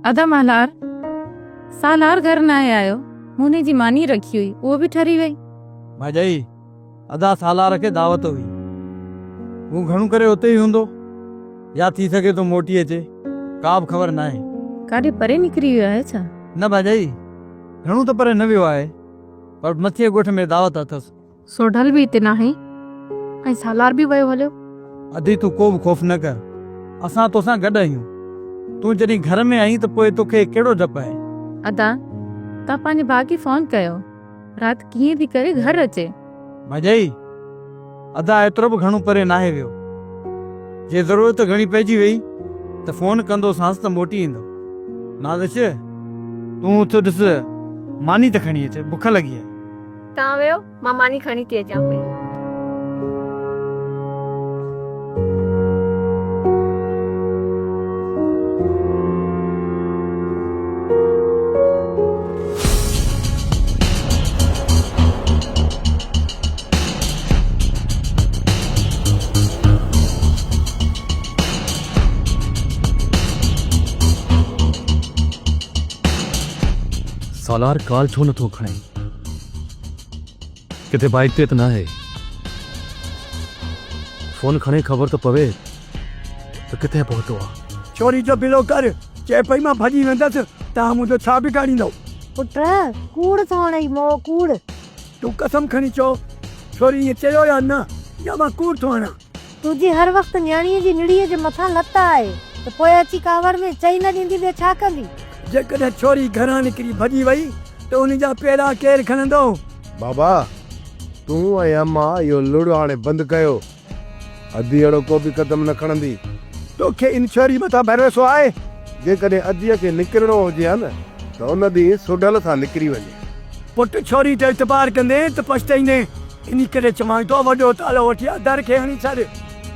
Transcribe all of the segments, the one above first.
अदा मालार सालार घर न आयो। मुने जी मानी रखी हुई वो भी ठरी वई। भाई अदा सालार के दावत हुई, वो घणो करे उते ही हूंदो, या थी सके तो मोटी अचे, का बि ख़बर नाहे। काॾे परे निकिरी वियो आहे छा? न भाई घणो तो परे न वियो आहे, पर मथे ॻोठ में दावत अथसि। सोढल भी इते नाहे ऐं सालार भी वयो हलियो। अधी तू को बि ख़ौफ़ न कर, असां तोसां गॾु आहियूं। तूं जॾहिं घर में आई त पोइ तोखे कहिड़ो डपु आहे? अदा तव्हां पंहिंजे भाउ खे फोन कयो, राति कीअं बि करे घर अचे। भाई अदा एतिरो बि घणो परे नाहे वियो, जे ज़रूरत घणी पइजी वई त फोन कंदोसांसि त मोटी ईंदो। नादिश तूं उथि ॾिस, मानी त खणी अचे, बुख लॻी आहे। तव्हां वियो, मां मानी खणी थी अचां पई। सालार काल छो नथो खणे? किथे बाइक ते त न आहे? फोन खणे ख़बर तो पवे त किथे पहुतो आहे। छोरी जो बिलो कर, चए पई मां भॼी वेंदसि, तव्हां मुंहिंजो छा बिगाड़ींदव? पुट कूड़ थो हणई मो कूड़। तूं कसम खणी चओ, छोरी ईअं चयो या न, या मां कूड़ थो हणां? तुंहिंजी हर वक़्तु न्याणीअ जी निड़ीअ जे मथां लत आहे त पोइ अची कावड़ में चई न ॾींदी ॿियो छा कंदी? जेकॾहिं छोरी घरां निकिरी भॼी वई त उन जा पेरा केरु खणंदो? बाबा तूं ऐं अम्मा इहो लुड़ो हाणे बंदि कयो, अधी अहिड़ो को बि कदम न खणंदी। तोखे इन छोरी मथां भरोसो आहे? जेकॾहिं अधीअ खे निकिरणो हुजे हा न त उन ॾींहुं सुडल सां निकिरी वञे। पुट छोरी ते एतबार कंदे त पछताईंदे, इन करे चवां थो वॾो तालो वठी आ, दर खे हणी छॾ।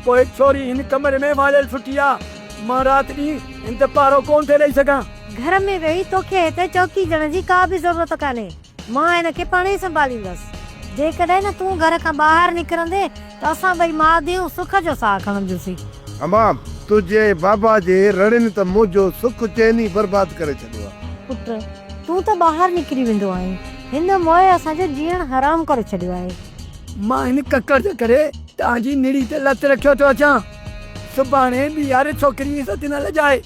पोइ छोरी हिन कमरे में वालियल सुठी आहे, मां राति ॾींहुं हिन ते पारो कोन थी ॾेई सघां। घर में वेही तोखे हिते चौकी ॼण जी का बि ज़रूरत कान्हे, मां हिन खे पाणे ई संभालींदसि। जेकॾहिं न तूं घर खां ॿाहिरि निकिरंदे त असां ॿई माउ धीअरूं सुख जो साह खणंदियूंसीं। अम्मा तुंहिंजे बाबा जे रड़िन त मुंहिंजो सुख चैन ई बर्बाद करे छॾियो आहे। पुट तूं त ॿाहिरि निकिरी वेंदो आहीं, हिन मोए असांजो जीअण हराम करे छॾियो आहे। मां हिन ककड़ जे करे तव्हांजी निड़ी ते लत रखियो थो अचां, सुभाणे ॿी यारे छोकिरी सां न लॼाए।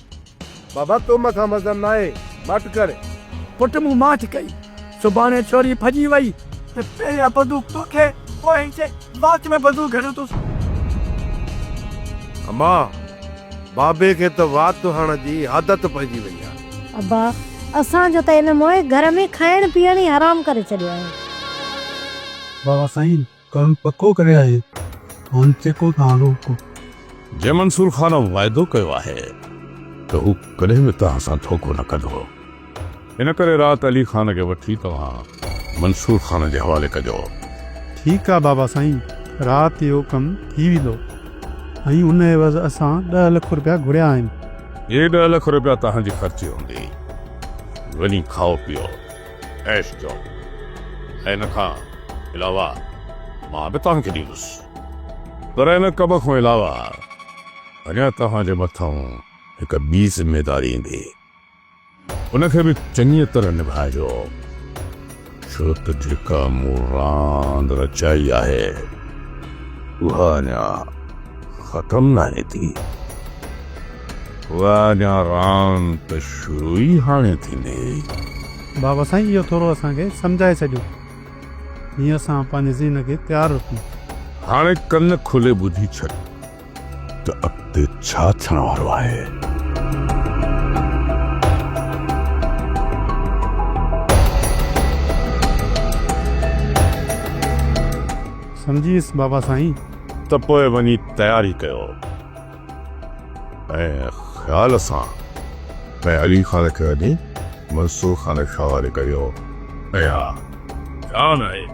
बाबा तो मथां मज़न न आहे, मट कर। पुट मूं माठ कई, सुभाणे छोरी भॼी वई त पहिरियां बंदूक तोखे, पोइ हिन बाद में बंदूक खणंदुसि। अम्मा बाबे खे त वात हणण जी आदत पइजी वई आहे। अब्बा असांजो त हिन मोए घर में खाइण पीअण ई हराम करे छॾियो आहे। बाबा साईं कम पक्को करे आहे, हुन जेको तव्हां रोको। जे मंसूर खान वाइदो कयो आहे त हू कॾहिं बि तव्हां सां धोखो न कंदो, इन करे राति अली खान खे वठी तव्हां मंसूर खान जे हवाले कजो। ठीकु आहे बाबा साईं, राति जो कमु थी वेंदो ऐं उन एवज़ असां 10 लख रुपया घुरिया आहिनि। ये 10 लख रुपया तव्हांजी ख़र्ची हूंदी, वञी खाओ पीओ ऐश जो, ऐं इन खां अलावा मां बि तव्हांखे ॾींदुसि। पर इन कम खां अलावा अञा तव्हांजे मथां हिकु ॿी ज़िमेदारी ईंदी, उनखे बि चङी तरह निभाइजो, छो त जेका मूं रांदि रचाई आहे उहा अञा ख़तम नाहे थी। उहा अञा रांदि त शुरू ई हाणे थींदी। बाबा साईं इहो थोरो असांखे सम्झाए छॾियो, हीअं असां पंहिंजी ज़िंदगी खे तयारु रखूं। हाणे कन खुले ॿुधी छॾ त अॻिते छा थियण वारो आहे। सम्झी वियुसि बाबा साईं। त पोइ वञी तयारी कयो ऐं ख़्याल सां ऐं अली खान खे वञी मंसूर खान खे हवाले कयो। ऐं हा ध्यानु आहे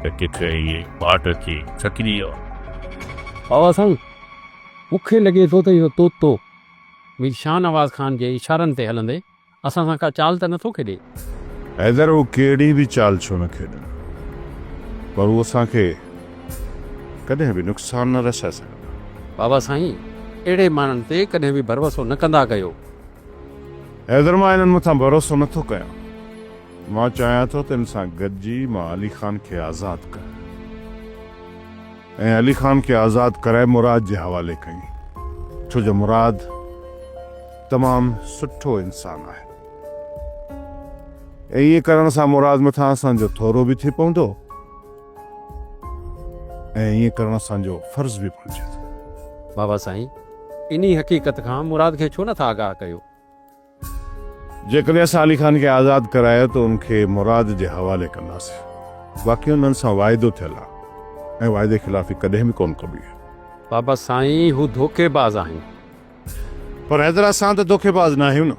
त किथे इहे पाट खे छकिरी वियो। बाबा साईं मूंखे लॻे थो त इहो तोतो वीर शाह नवाज़ खान जे इशारनि ते हलंदे असां सां का चाल त नथो खेॾे। हैदर उहो कहिड़ी बि चाल छो न खेॾे, पर उहो असांखे कॾहिं बि नुक़सानु न रसाए सघंदा। बाबा साईं अहिड़े माण्हुनि ते कॾहिं बि भरोसो न कंदा कयो। हैदर मां इन्हनि मथां भरोसो नथो कयां। मां चाहियां थो त इन सां गॾिजी मां अली ख़ान खे आज़ादु कयां ऐं अली ख़ान खे आज़ादु कराए मुराद जे हवाले कई, छो जो मुराद तमामु सुठो इंसानु आहे ऐं ईअं करण सां मुराद मथां असांजो थोरो बि थी पवंदो ऐं ईअं करण असांजो फर्ज़ बि बणिजे थो। बाबा साईं, इन्ही हक़ीक़त खां मुराद खे छो नथा आगाह कयो? जेकॾहिं असां अली ख़ान खे आज़ादु करायो त उनखे मुराद जे हवाले कंदासीं। बाक़ी उन्हनि सां वाइदो थियल आहे ऐं वाइदे ख़िलाफ़ी कॾहिं बि कोन कबी आहे। बाबा साईं, हू धोखेबाज़ आहिनि। पर हैदर असां त धोखेबाज़ न आहियूं न।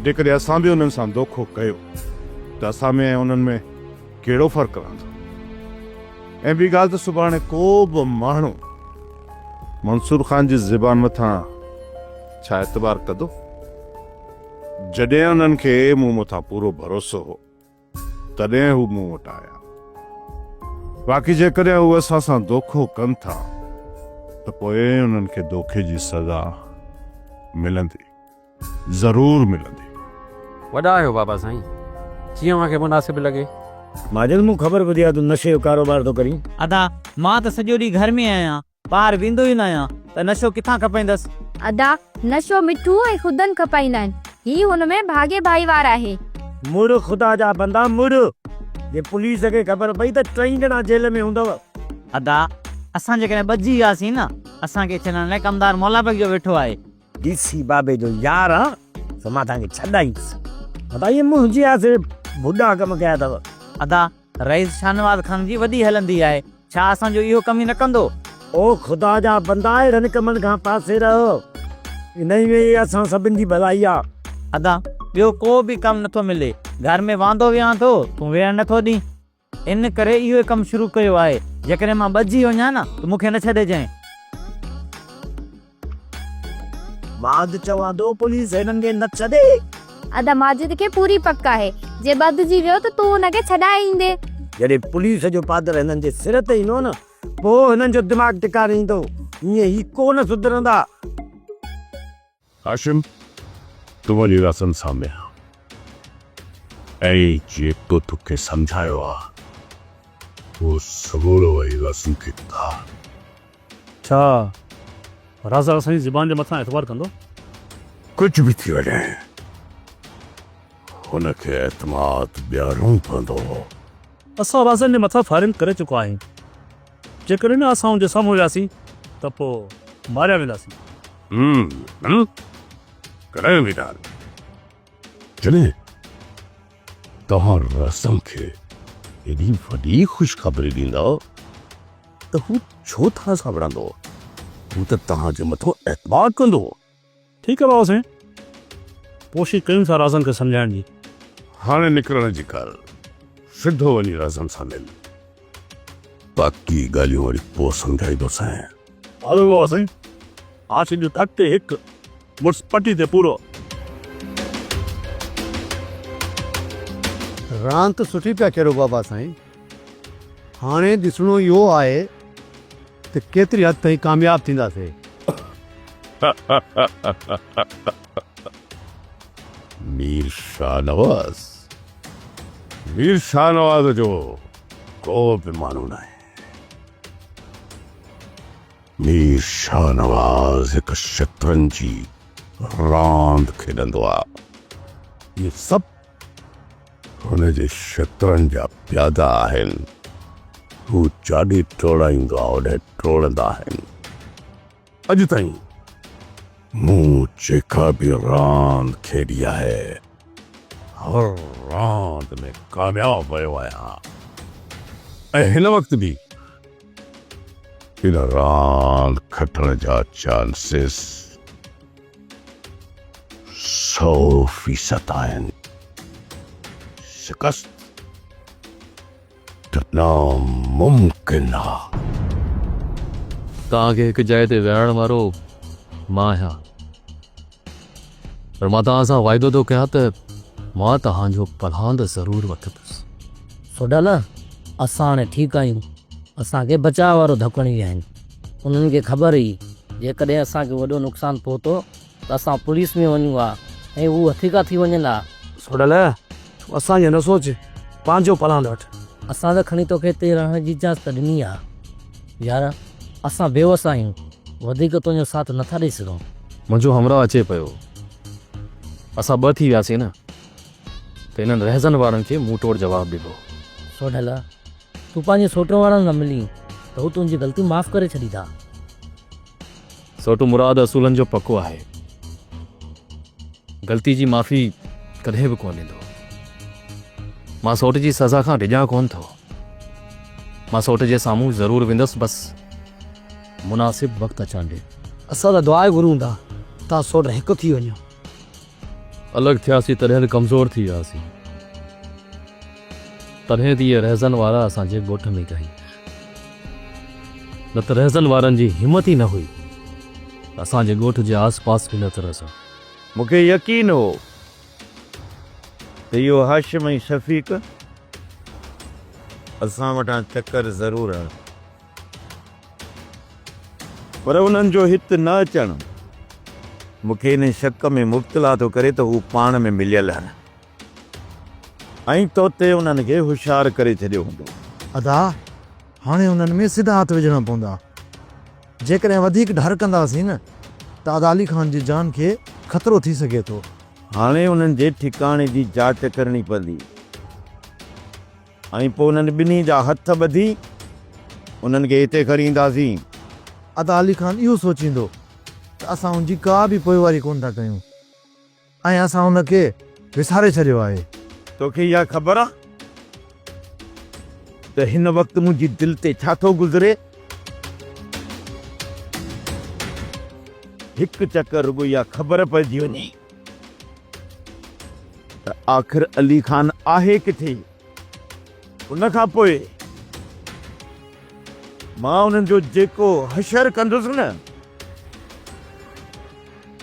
जेकॾहिं असां बि उन्हनि सां धोखो कयो त असां में ऐं उन्हनि में कहिड़ो फ़र्क़ु रहंदो? ऐं ॿी ॻाल्हि त सुभाणे को बि माण्हू मंसूर ख़ान जी ज़बान मथां छा एतबार कंदो? जॾहिं उन्हनि खे मूं मथां पूरो भरोसो हो तॾहिं हू मूं वटि आया। बाक़ी जेकॾहिं हू असां सां धोखो कनि था त पोइ उन्हनि खे धोखे जी सज़ा मिलंदी, ज़रूर मिलंदी। वॾा आहियो बाबा साईं, जीअं मूंखे मुनासिब लॻे। माजिद मूं ख़बर ॿुधी आहे तूं नशे जो कारोबार थो करीं। अदा मां त सॼो ॾींहुं घर में आहियां, ॿाहिरि वेंदो ई न आहियां, त नशो किथां खपाईंदसि? अदा नशो मिठू ऐं ख़ुदनि खपाईंदा आहिनि, ही हुनमें भागे भाई वार आहे। मुड़ ख़ुदा जा बंदा मुड़, जे पुलिस खे ख़बर पई त 3 ॼणा जेल में हूंदव। अदा असां जेकॾहिं ॿची वियासीं न, असांखे छॾण लाइ कमदार मौलाबक जो वेठो आहे। डीसी बाबे जो यार आहे त मां तव्हांखे छॾाईंदुसि। बताइए मुंहिंजी आसे बुढ़ा कम कया अथव। अदा रईस शाहनवाज़ ख़ान जी वॾी हलंदी आहे, छा असांजो इहो कम ई न कंदो? ओ ख़ुदा जा बंदा अहिड़नि कमनि खां पासे रहो, इन में असां सभिनि जी भलाई आहे। अदा ॿियो को बि कमु नथो मिले, घर में वांदो वियां थो, तूं वेहण नथो ॾीं, इन करे इहो कमु शुरू कयो आहे। जेकॾहिं मां ॿची वञा न त मूंखे न छॾे जांइ। मां त चवां थो पुलिस हिननि खे न छॾे। अदा माजिद खे पूरी पक आहे, जे बदिजी वियो त तूं हुनखे छॾाए ईंदे। जॾहिं पुलिस जो पादर हिननि जे सिर ते ईंदो न, पोइ हिननि जो दिमाग़ टिकाणे ईंदो। ईअं ई कोन सुधरंदा। हाशिम, तूं वञी रसन साम्हूं ऐं जेको तोखे सम्झायो आहे उहो सबूरो वही रसन खे था। छा राज़ा साईं ज़बान जे मथां एतबार कंदो? कुझु बि थी वञे, हुनखे एतमाद ॿियारूं पवंदो। असां राज़नि जे मथां फायरिंग करे चुका आहियूं। जेकॾहिं न असां हुनजे साम्हूं वियासीं त पोइ मारिया वेंदासीं। कॾहिं बि न। जॾहिं तव्हां रसम खे एॾी वॾी ख़ुशख़बरी ॾींदव त हू छो था सावरंदो? हू त तव्हांजे मथां एतबार कंदो। ठीकु आहे बाबा साईं, कोशिशि कयूं था राज़नि खे सम्झाइण जी। हाणे निकिरण जी कर, सिधो वञी रज़म सां मिल, बाक़ी ॻाल्हियूं वरी पोइ सम्झाईंदोसांइ। हलो बाबा साईं, आज जो तक ते हिकु मुड़ुस पटी ते पूरो। रांदि त सुठी पिया करो बाबा साईं, हाणे ॾिसणो इहो आहे त केतिरी हद ताईं कामयाबु थींदासीं। मीर शाहनवाज़ जो को बि माण्हू न आहे। मीर शाहनवाज़ हिकु शतरंजी रांदि खेॾंदो आहे। इहे सभु हुनजे शतरंज जा प्यादा आहिनि। हू जाॾे टोड़ाईंदो आहे ओॾे टोड़ंदा आहिनि। अॼु ताईं मूं जेका बि रांदि खेॾी आहे, हर रांदि में कामयाबु वियो आहियां। ऐं हिन वक़्तु बि हिन रांदि खटण जा चांसिस 100% आहिनि। शिकस्त त नामुमकिन आहे। तव्हांखे हिकु जाइ ते वेहण वारो मां आहियां, पर मां तव्हां सां वाइदो थो कयां त मां तव्हांजो पलहांद ज़रूरु वठंदुसि। सोडा न, असां हाणे ठीकु आहियूं, असांखे बचाव वारो धकणी आहिनि। उन्हनि खे ख़बर हुई जेकॾहिं असांखे वॾो नुक़सानु पहुतो त असां पुलिस में वञूं हा ऐं हू हथीका थी वञंदा। सोडल असांजे न सोच पंहिंजो पलांद वठ। असां त खणी तोखे हिते रहण जी इजाज़त ॾिनी आहे यार, असां बेवस आहियूं, वधीक तुंहिंजो साथ नथा ॾेई सघूं। मुंहिंजो हमराह अचे पियो, असां ॿ थी वियासीं न, त इन्हनि रहज़न वारनि खे मुंहुं तोड़ जवाबु ॾिबो। सोढल तूं पंहिंजे सोट वारनि न मिली त हू तुंहिंजी ग़लती माफ़ करे छॾींदा। सोटू मुराद असूलनि जो पको आहे, ग़लती जी माफ़ी कॾहिं बि कोन ॾींदो। मां सोट जी सज़ा खां डिॼां कोन थो, मां सोट जे साम्हूं ज़रूरु वेंदुसि, बसि मुनासिब वक़्तु अचण ॾे। असां त दुआ घुरूं था तव्हां सोट हिकु थी वञो। अलॻि थियासीं तॾहिं कमज़ोर थी वियासीं, तॾहिं त इहे रहज़न वारा असांजे ॻोठ में कई, न त रहज़न वारनि जी हिमत ई न हुई असांजे ॻोठ जे आस पास बि न त रसो। मूंखे यकीन हो त इहो हाशिम ऐं शफ़ीक असां वटां चकर ज़रूरु आहे, पर उन्हनि जो हिते न अचणु मूंखे इन शक में मुब्तला थो करे त हू पाण में मिलियल आहिनि ऐं तोते उन्हनि खे होशियारु करे छॾियो हूंदो। अदा हाणे उन्हनि में सिधा हथ विझणा पवंदा। जेकॾहिं वधीक डर कंदासीं न त अदाली खान जी जान खे ख़तरो थी सघे थो। हाणे उन्हनि जे ठिकाणे जी जांच करणी पवंदी ऐं पोइ उन्हनि ॿिन्ही जा हथ ॿधी उन्हनि खे हिते खणी ईंदासीं। अदाली खान इहो सोचींदो त असां उनजी का बि पोइवारी कोन था कयूं ऐं असां उनखे विसारे छॾियो आहे। तोखे इहा ख़बर आहे त हिन वक़्तु मुंहिंजी दिलि ते छा थो गुज़रे? हिकु चकर रुॻो इहा ख़बर पइजी वञे त आख़िर अली खान आहे किथे। उन खां पोइ मां उन्हनि जो जेको हशर कंदुसि न,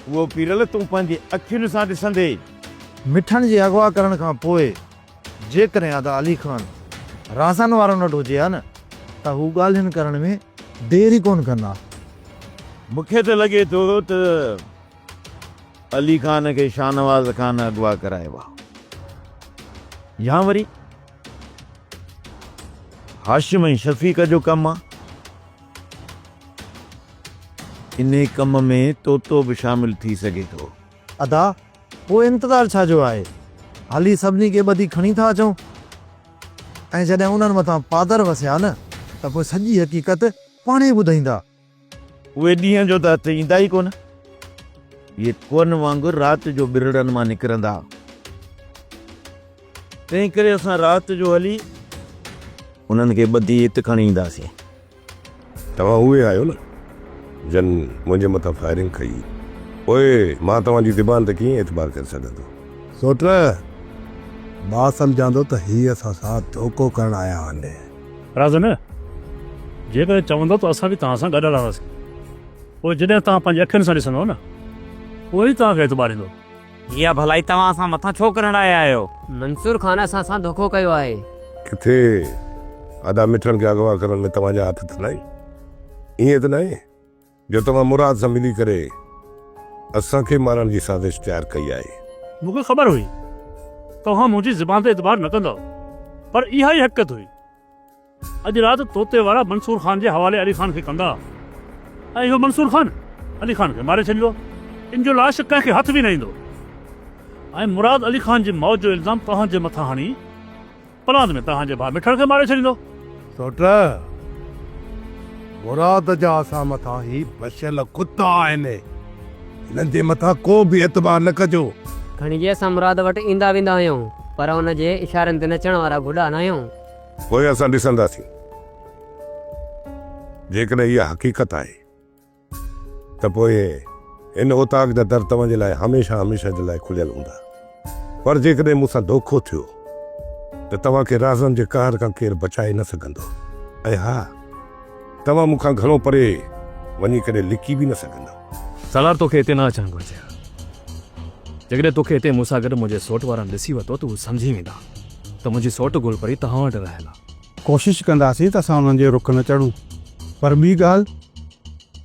उहो पीरल तूं पंहिंजी अखियुनि सां ॾिसंदे। मिठनि जे अगवा करण खां पोइ जेकॾहिं अदा अली खान राज़न वारनि वटि हुजे हा न त हू ॻाल्हियुनि करण में देरि ई कोन कंदा। मूंखे त लॻे थो त अली खान खे शाहनवाज़ खान अगवा करायो आहे या वरी हाशिम ऐं शफ़ीक जो कमु आहे। इन कम में तोतो बि शामिल थी सघे थो। अदा पोइ इंतज़ारु छा जो आहे, हाली सभिनी खे ॿधी खणी था अचूं ऐं जॾहिं उन्हनि मथां पादर वसिया न त पोइ सॼी हक़ीक़त पाणे ॿुधाईंदा। उहे ॾींहं जो त हथ ईंदा ई कोन, इहे कोन वांगुरु राति जो बिरड़नि मां निकिरंदा। तंहिं करे असां राति जो हली उन्हनि खे ॿधी हिते खणी ईंदासीं। तव्हां उहे आहियो न जन मुंहिंजे मथां फायरिंग कई, ओए मां तव्हांजी ज़बान ते कीअं एतबार करे सघंदो? सोट मां सम्झां थो त हीअ असां सां धोखो करणु आया आहिनि। राज़न जेकॾहिं चवंदो त असां बि तव्हां सां गॾु रहंदासीं, पोइ जॾहिं तव्हां पंहिंजी अखियुनि सां ॾिसंदो न उहो ई तव्हांखे एतबार ईंदो। इहा भलाई तव्हां सां मथां छो करण आया आहियो? मंसूर खान असां सां धोखो कयो आहे। किथे अदा मिठनि खे अगवा करण में तव्हांजा हथ त न आहे? ईअं त न आहे जो तव्हां मुराद सां मिली करे असांखे मारण जी साज़िश तयारु कई आहे? मूंखे ख़बर हुई तव्हां मुंहिंजी ज़बान ते एतबार न कंदव, पर इहा ई हक़ीक़त हुई। अॼु राति तोते वारा मंसूर खान जे हवाले अली खान खे कंदा ऐं इहो मंसूर खान अली खान खे मारे छॾींदो। इन जो लाश कंहिंखे हथ बि न ईंदो ऐं मुराद अली खान जी मौत जो इल्ज़ाम तव्हांजे मथां हणी पलांद में तव्हांजे भाउ मिठड़ खे मारे छॾींदो। सोट मुराद जा असां मथां ही बशियल कुता आहिनि, हिननि जे मथां को बि एतबार न कजो। खणी जे असां मुराद वटि ईंदा वेंदा आहियूं, पर हुन जे इशारनि ते नचण वारा गुॾा न आहियूं। पोइ असां ॾिसंदासीं। जेकॾहिं इहा हक़ीक़त आहे त पोइ इन ओताक जा दर तव्हांजे लाइ हमेशह हमेशह जे लाइ खुलियल हूंदा। पर जेकॾहिं मूंसां धोखो थियो त तव्हांखे राज़न जे कहर खां केरु बचाए न सघंदो। ऐं हा, तव्हां मूंखां घणो परे वञी करे लिकी बि न सघंदो। सलार तोखे हिते न अचणु घुरिजे। जेकॾहिं तोखे हिते मूंसां गॾु मुंहिंजे सोट वारनि ॾिसी वरितो त उहे सम्झी वेंदा त मुंहिंजी सोट गुलपरी तव्हां वटि रहियल आहे। कोशिशि कंदासीं त असां उन्हनि जे रुख न चढ़ूं, पर ॿी ॻाल्हि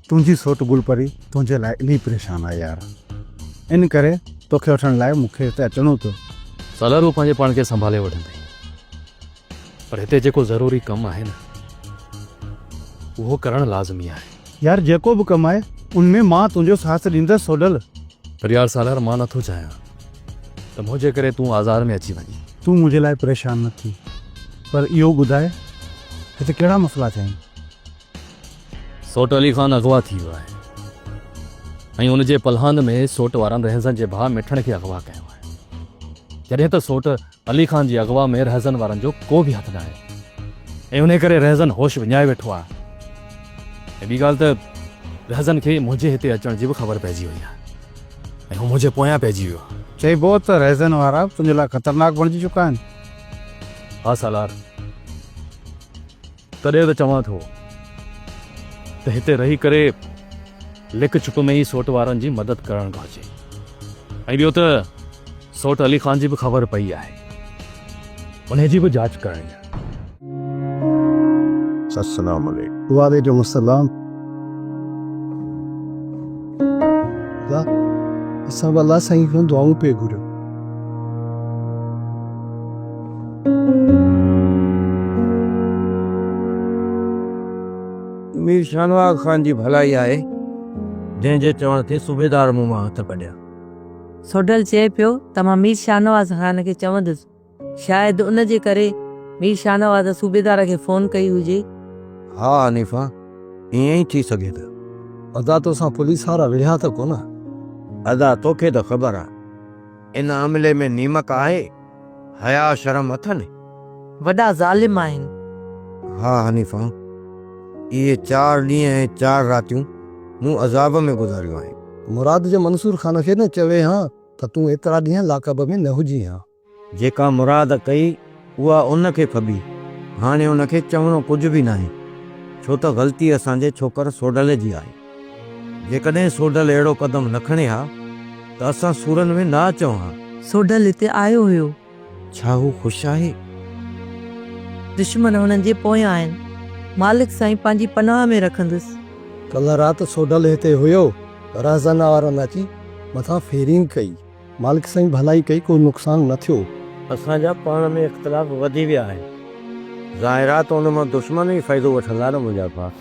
तुंहिंजी सोट गुलपरी तुंहिंजे लाइ इलाही परेशान आहे यार। इन करे तोखे वठण लाइ मूंखे हिते अचणो थियो। सालार पंहिंजे पाण खे संभाले वठंदई, पर हिते जेको ज़रूरी कमु आहे न उहो करणु लाज़मी आहे। यार जेको बि कमु आहे उनमें मां तुंहिंजो साथ ॾींदसि सोडल। पर यार सालार मां नथो चाहियां त मुंहिंजे करे तूं आज़ार में अची वञी। तूं मुंहिंजे लाइ परेशान न थी, पर इहो ॿुधाए हिते कहिड़ा मसइला थिया आहिनि? सोट अली ख़ान अगवा थी वियो आहे ऐं उनजे पलहान में सोट वारनि रहज़न जे भाउ मिठण खे अगवा कयो आहे, जॾहिं त सोट अली ख़ान जी अगवा में रहज़न वारनि जो को बि हथु न आहे ऐं उन करे रहज़न होश विञाए वेठो आहे। ऐं ॿी ॻाल्हि त रहज़न खे मुंहिंजे हिते अचण जी बि ख़बर पइजी वई आहे ऐं हू मुंहिंजे पोयां पइजी वियो आहे। चइबो त रहज़न वारा तुंहिंजे लाइ ख़तरनाक बणिजी चुका आहिनि। हा सालार, तॾहिं त चवां थो त हिते रही करे लिक छुप में ई सोट वारनि जी मदद करणु घुरिजे। ऐं ॿियो त सोट अली ख़ान जी बि ख़बर पई आहे, उन जी बि जांच करणी आहे। अस्सलाम वालेकुम। वालेकुम अस्सलाम। असां अल्लाह साईं खां दुआऊं पिए घुरियो। मीर शानवाज़ ख़ान जी भलाई आहे जंहिंजे चवण ते सूबेदार मूं मां हथ कढिया। सोडल चए पियो त मां मीर शाहनवाज़ ख़ान खे चवंदुसि, शायदि उन जे करे मीर शाहनवाज़ सूबेदार खे फ़ोन कई हुजे। हा हनीफ़ा, ईअं ई थी सघे थो। अदा तोसां पुलिस वारा विढ़िया त कोन? अदा तोखे त ख़बर आहे इन अमले में नीमक आहे, हया शर्म अथनि। वॾा ज़ालिम आहिनि। हा हनीफ़ा, इहे 4 ॾींहं ऐं 4 रातियूं मूं अज़ाब में गुज़ारियूं आहिनि। मुराद जे मंसूर ख़ान खे न चवे हा त तूं एतिरा ॾींहं लाकब में न हुजी हा। जेका मुराद कई उहा उन खे फबी, हाणे उन खे चवणो कुझु बि नाहे, छो त ग़लती असांजे छोकर सोडल जी आहे। जेकॾहिं सोडल अहिड़ो क़दम न खणे हा त असां सूरनि में न अचूं हा। सोडल हिते आयो हुयो। छा हू ख़ुशि आहे? दुश्मन हुननि जे पोयां आहिनि, मालिक साईं पंहिंजी पनाह में रखंदुसि। कल्ह राति सोडल हिते हुयो, रहज़न वारनि अची मथां फेरिंग कई, मालिक साईं भलाई कई, को नुक़सान न थियो। असांजा पाण में इख़्तिलाफ़ वधी विया आहिनि। ज़ाहिरा त उन मां दुश्मन ई फ़ाइदो वठंदा न मुंहिंजा भाउ।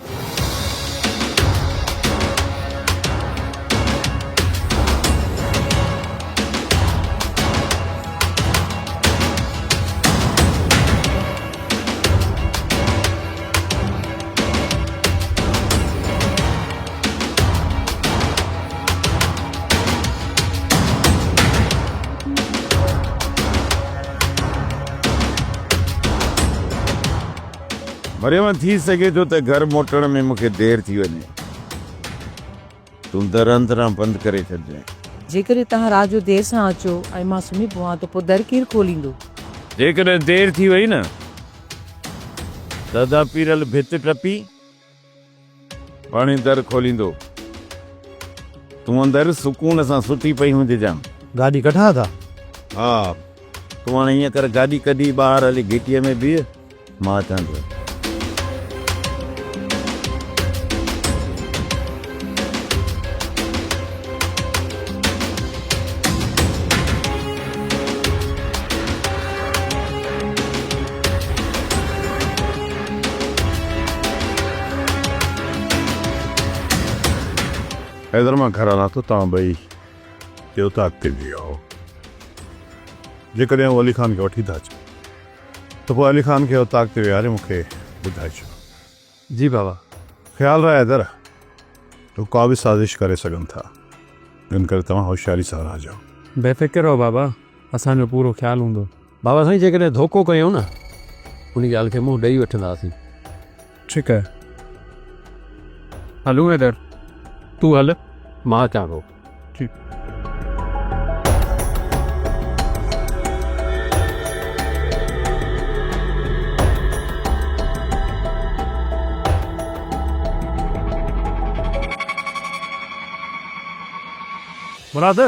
मरियम, थी सघे थो त घर मोटण में मूंखे देरि थी वञे, तूं दर अंदरां बंदि करे छॾिजांइ। जेकॾहिं तव्हां राति जो देरि सां अचो ऐं मां सुम्ही पवां त पोइ दर केरु खोलींदो? जेकॾहिं देरि थी वई न त अदा पीरल भित टपी पाणी दर खोलींदो। तूं अंदरि सुकून सां सुठी पई हूंदी जाम। गाॾी कढा था? हा, तूं हाणे ईअं कर, गाॾी कढी ॿाहिरि हली घिटीअ में बीह, मां अचां थो। हैदर मां घर हलां थो, तव्हां ॿई ॿियो ताक़ ते बीहो। जेकॾहिं अली ख़ान खे वठी था अचो त पोइ अली ख़ान खे ताक़ ते विहारे मूंखे ॿुधाए छो। जी बाबा। ख़्यालु रहे हैदर, तो का बि साज़िश करे सघनि था, इन करे तव्हां होशियारी सां रहिजो। बेफ़िक्र रहो बाबा, असांजो पूरो ख़्यालु हूंदो। बाबा साईं, जेकॾहिं धोखो कयूं न उन ॻाल्हि खे मुंहुं ॾेई वठंदासीं। ठीकु आहे, हलूं हैदर। तूं हल, मां अचां थो। मुराद,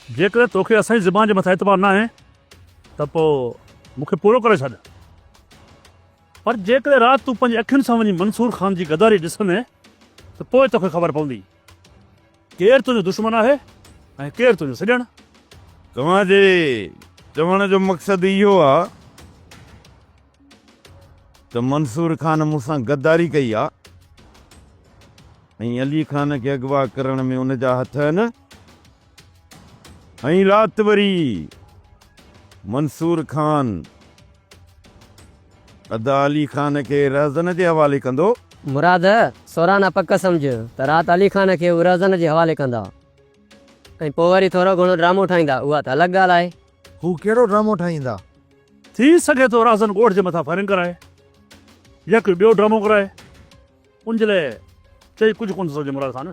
जेकॾहिं तोखे असांजी ज़बान जे मथां एतबार न आहे त पोइ मूंखे पूरो करे छॾ। पर जेकॾहिं राति तूं पंहिंजी अखियुनि सां वञी मंसूर ख़ान जी गद्दारी ॾिसंदे त पोइ तोखे ख़बर पवंदी केरु तुंहिंजो दुश्मन आहे ऐं केरु तुंहिंजो सॼण? तव्हांजे चवण जो मक़सदु इहो आहे त मंसूर ख़ान मूंसां गद्दारी कई आहे ऐं अली ख़ान खे अगवा करण में उन जा हथ आहिनि। ऐं राति वरी मंसूर ख़ान अदा अली ख़ान खे रहज़न जे हवाले कंदो। मुराद सोराना पक सम्झ त राति अली ख़ान खे रहज़न जे हवाले कंदा ऐं पोइ वरी थोरो घणो ड्रामो ठाहींदा, उहा त अलॻि ॻाल्हि आहे। हू कहिड़ो ड्रामो ठाहींदा? थी सघे थो राज़न ॻोठ जे मथां फायरिंग कराए या कोई ॿियो ड्रामो कराए। उनजे लाइ चई कुझु कोन थो सघे मुराद ख़ान।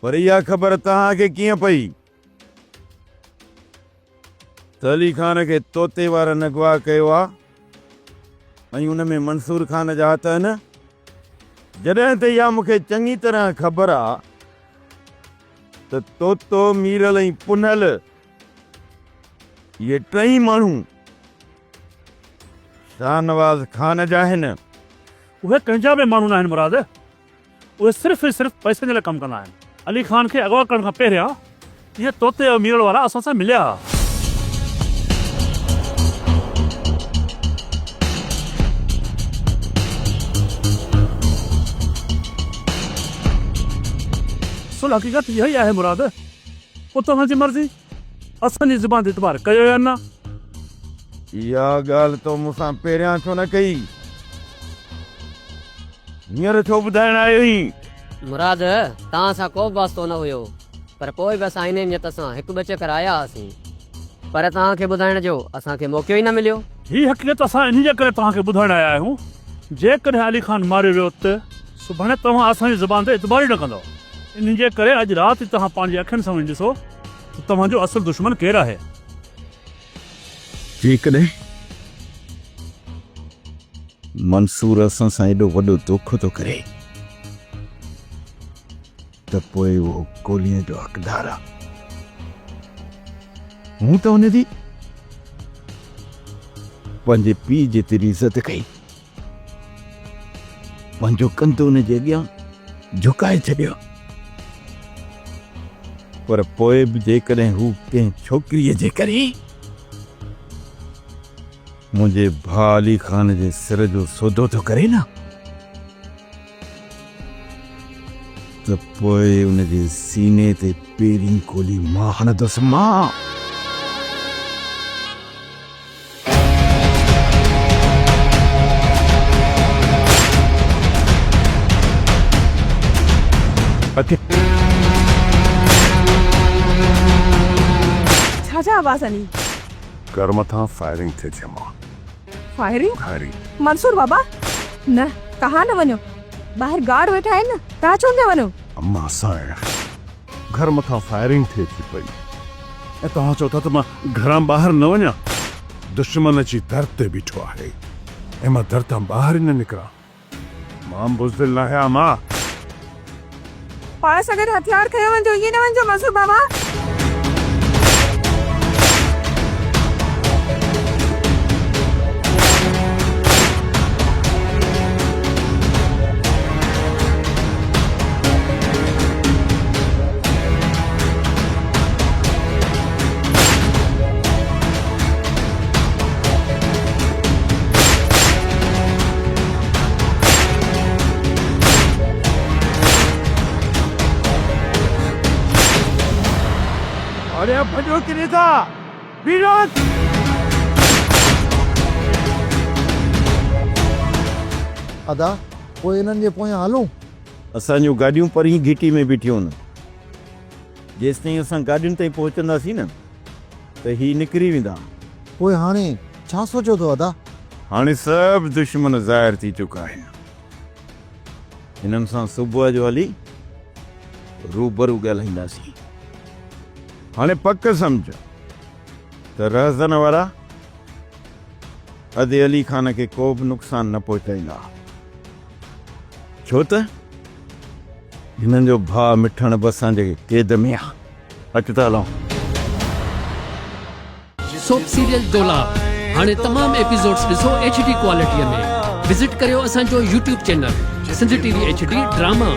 पर इहा ख़बर तव्हांखे कीअं पई त अली ख़ान खे तोते वारनि अगवा कयो आहे ऐं उन में मंसूर ख़ान जा हथ आहिनि? जॾहिं त इहा मूंखे चङी तरह ख़बर आहे त तोतो मीरल ऐं पुनल इहे टई माण्हू शाहनवाज़ ख़ान जा आहिनि। उहे कंहिंजा बि माण्हू न आहिनि मुराद, उहे सिर्फ़ु सिर्फ़ु पैसनि जे लाइ कमु कंदा आहिनि। अली ख़ान खे अगवा करण खां पहिरियां इहे तोते ऐं मीरल वारा असां सां मिलिया। सुल हक़ीक़त इहा ई आहे मुराद। पोइ तव्हांजी मर्ज़ी, असांजी ज़ुबान ते इतबार कयो या न? इहा ॻाल्हि तो मूंसां पहिरियां छो न कई? हींअर छो ॿुधाइण आयो हुई? मुराद तव्हां सां को बि वास्तो न हुयो, पर पोइ बि असां इन नियत सां हिकु ॿ चकर आया हुआसीं, पर तव्हांखे ॿुधाइण जो असांखे मौक़ो ई न मिलियो। हीअ हक़ीक़त असां इन जे करे तव्हांखे ॿुधाइण आया आहियूं, जेकॾहिं अली ख़ान मारियो वियो त सुभाणे तव्हां असांजी ज़ुबान ते इतबार ई न कंदव। इन जे करे अॼु राति तव्हां पंहिंजी अखियुनि सां वञी ॾिसो त तव्हांजो असुल दुश्मन केरु आहे। जेकॾहिं मंसूर असां सां एॾो वॾो धोखो थो करे त पोइ उहो गोलीअ जो हक़दार आहे। हूं त हुन जी पंहिंजे पीउ जेतिरी इज़त कई, पंहिंजो कंधो हुन जे अॻियां झुकाए छॾियो, पर पोइ बि जेकॾहिं हू कंहिं छोकिरीअ जे करे मुंहिंजे भाउ अली ख़ान जे सिर जो सौदो थो करे न, त पोइ उन जे सीने ते पहिरीं गोली मां हणंदुसि। मां छा आवाज़ आनी? घर मथां फायरिंग थिए थी अम्मा। फायरिंग? मंसूर बाबा न, तव्हां न वञो, ॿाहिरि गार्ड वेठा आहिनि न, तव्हां छो न वञो? अम्मा असां घर मथां फायरिंग थिए थी पई ऐं तव्हां चओ था त मां घरां ॿाहिरि न वञा? दुश्मन जी दर ते बीठो आहे ऐं मां दर तां ॿाहिरि न निकिरां। मां बुज़दिल न आहियां अम्मा। पाण सां गॾु हथियार खयो वञो, इएं न वञो मंसूर बाबा। अरे भॼो किथे था? बीरान अदा पोइ इन्हनि जे पोयां हलूं? असांजूं गाॾियूं परीं घिटी में बीठियूं आहिनि। जेसि ताईं असां गाॾियुनि ताईं पहुचंदासीं न त ही निकिरी वेंदा। पोइ हाणे छा सोचियो अथव अदा? हाणे सभु दुश्मन ज़ाहिर थी चुका आहिनि। हिननि सां सुबुह जो हली रूबरू ॻाल्हाईंदासीं। हाणे पक सम्झ त रहज़न वारा अदे अली ख़ान खे को बि नुक़सान न पहुचाईंदा, छो त हिननि जो भाउ मिठण बि असांजे क़ैद में आहे। अच था हलूं। सोप सीरियल डोला हाणे तमाम एपिसोड्स ॾिसो HD क्वालिटीअ में। विज़िट करियो असांजो YouTube channel Sindh TV HD drama.